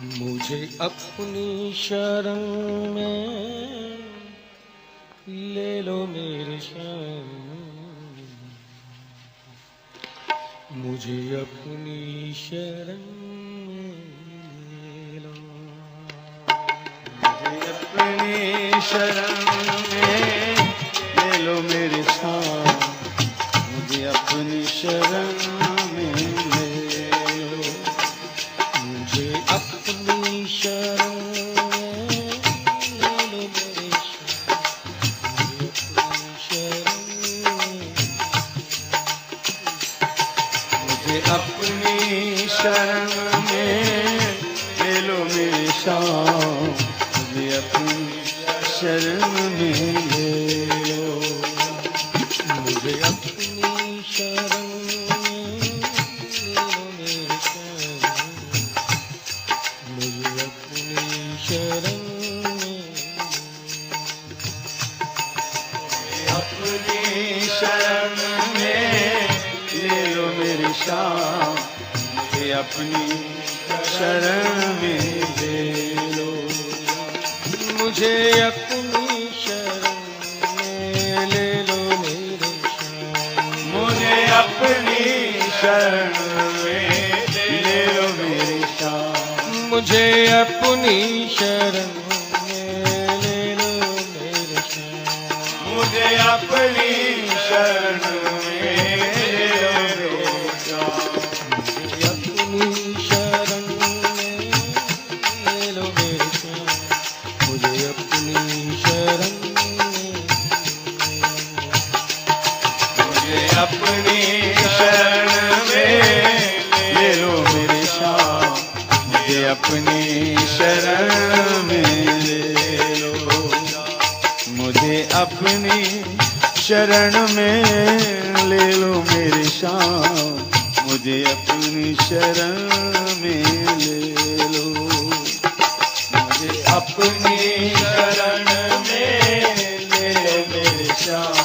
मुझे अपनी शरण में ले लो मेरे श्याम, मुझे अपनी शरण में ले लो। मुझे अपनी शरण में ले लो मेरे श्याम, मुझे अपनी शरण में ले लो। मुझे अपनी शरण में ले लो मेरे श्याम, मुझे अपनी शरण में मुझे अपनी शरण में ले लो मेरे श्याम, मुझे अपनी शरण में ले लो। मुझे अपनी शरण में ले लो मेरे श्याम, मुझे अपनी शरण में अपनी शरण में ले लो मेरे श्याम, मुझे अपनी शरण में ले लो। मुझे अपनी शरण में ले लो मेरे श्याम, मुझे अपनी शरण में ले लो मेरे श्याम, मुझे अपनी शरण में ले लो मेरे श्याम, मुझे अपनी शरण में ले लो मेरे श्याम, अपनी शरण में ले लो मेरे श्याम, मुझे अपनी शरण में, मुझे अपनी शरण में ले लो मेरे श्याम, मुझे अपनी शरण में ले लो। मुझे अपनी शरण में ले लो मेरे श्याम, मुझे अपनी शरण में ले लो। मुझे अपनी शरण में ले लो मेरे श्याम,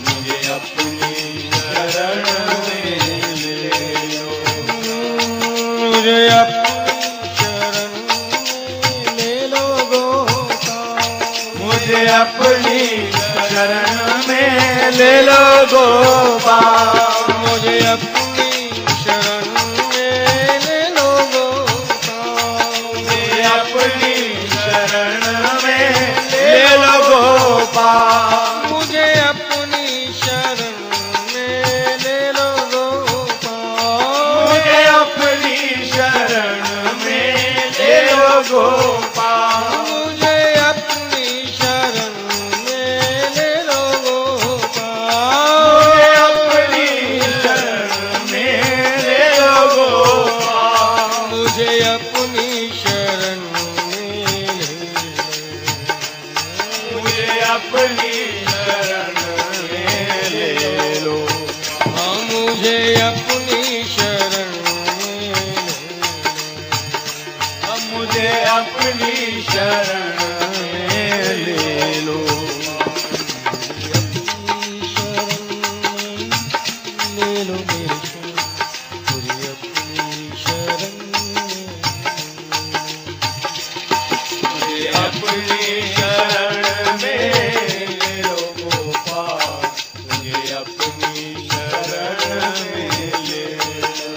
मुझे अपनी शरण में ले लो। मुझे अपनी शरण में ले लो गोपाल, मुझे अपनी शरण में ले लो गोपाल, मुझे अपनी शरण में ले लो गोपाल, मुझे अपनी शरण में ले लो गोपाल, मुझे अपनी शरण में ले लो गोपाल, मुझे अपनी शरण में ले लो गोपाल, मुझे अपनी शरण में ले लो गोपाल, मुझे अपनी शरण में ले लो गोपाल, मुझे अपनी शरण में ले मुझे अपनी शरण में ले लो। हाँ, मुझे अपनी शरण में अब मुझे अपनी शरण में ले लो। अपनी शरण में ले लो मेरे श्याम, मुझे अपनी शरण में, मुझे अपनी शरण में ले लो गोपाल, मुझे अपनी शरण में ले लो।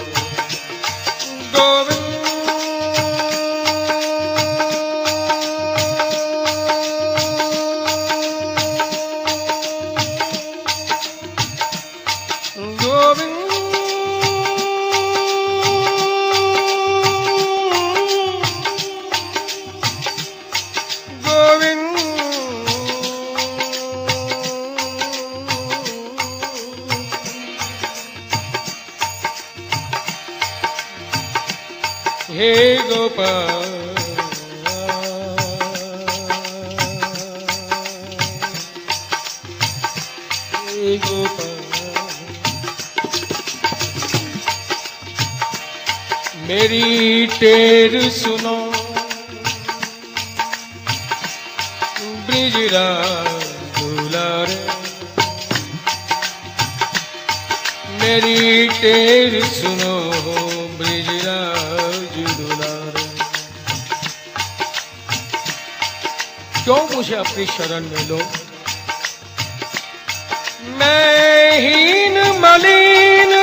गोविंद हे गोपाल, हे गोपाल, मेरी टेर सुनो ब्रिजराज दुलारे, मेरी टेर सुनो ब्रिजराज दुलारे, क्यों मुझे अपनी शरण में लो। मैं हीन मलिन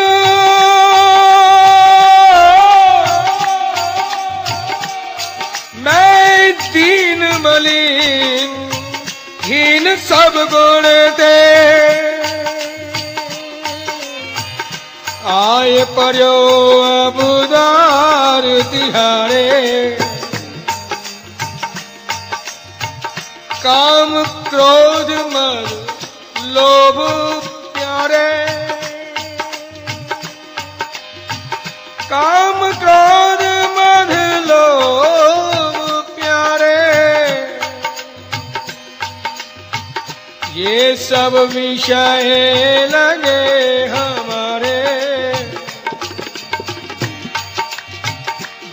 मैं दीन मलिन हीन सब गुण दे आए पर्यो अब उदार तिहारे काम क्रोध मद लोभ प्यारे काम क्रोध मद लोभ प्यारे ये सब विषय लगे हमारे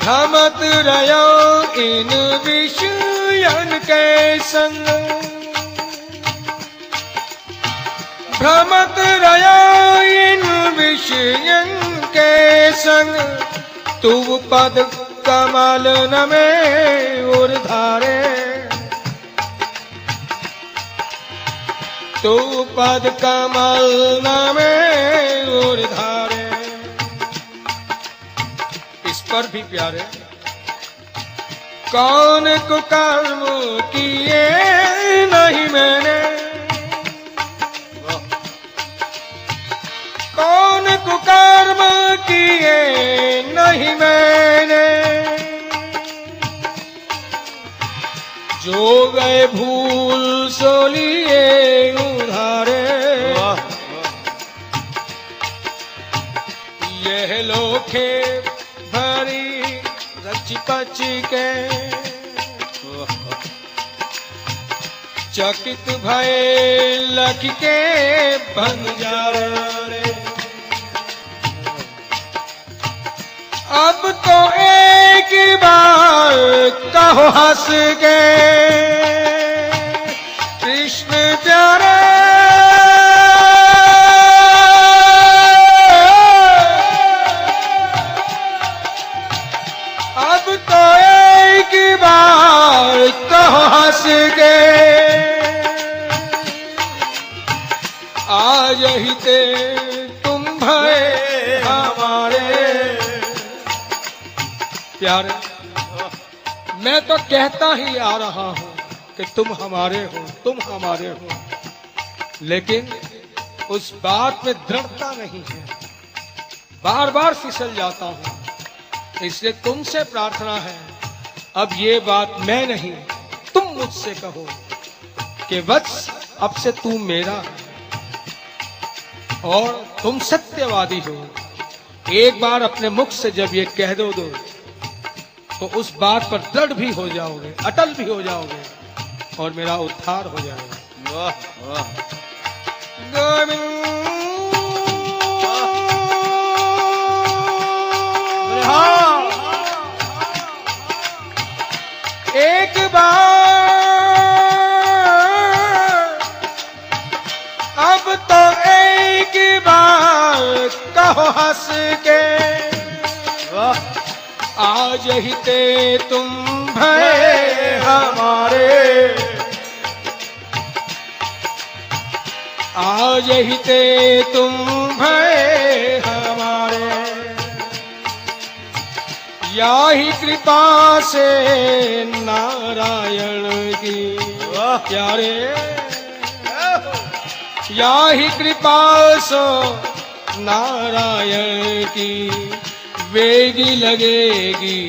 भ्रमत रहो इन विषयन के संग भ्रमत रहो इन विषयन के संग तू पद कमल न में उर्धारे तू पद कमल न में उर्धारे। इस पर भी प्यारे कौन कुकर्म किए नहीं मैंने कौन कुकर्म किए नहीं मैंने जो गए भूल सो लिए उधारे यह लोखे भरी रच पच के चकित भय लख के बन जा रे अब तो एक बार कहो हंस के कृष्ण प्यारे अब तो एक बार कहो हंस के आज ही ते तुम भय हमारे। प्यारे मैं तो कहता ही आ रहा हूं कि तुम हमारे हो लेकिन उस बात में दृढ़ता नहीं है बार बार फिसल जाता हूं इसलिए तुमसे प्रार्थना है अब ये बात मैं नहीं तुम मुझसे कहो कि वत्स अब से तू मेरा है और तुम सत्यवादी हो। एक बार अपने मुख से जब ये कह दो तो उस बात पर दृढ़ भी हो जाओगे अटल भी हो जाओगे और मेरा उद्धार हो जाएगा। वाह वाह एक बार अब तो एक बार कहो हंस के वाह आज ही ते तुम भय हमारे आज ही ते तुम भय हमारे या ही कृपा से नारायण की प्यारे या ही कृपा सो नारायण की वेगी लगेगी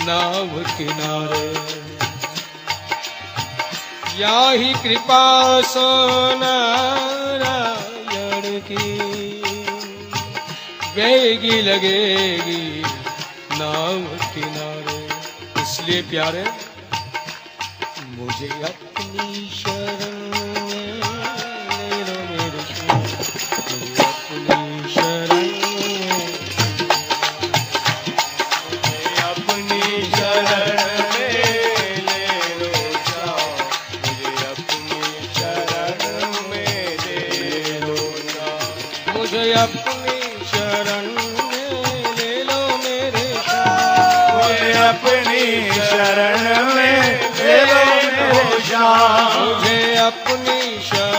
नाव किनारे या ही कृपा सो नारायण की वेगी लगेगी नाव किनारे। इसलिए प्यारे मुझे अपनी शरण अपनी शरण में ले लो मेरे अपनी शरण में ले लो मेरे अपना मुझे अपनी शरण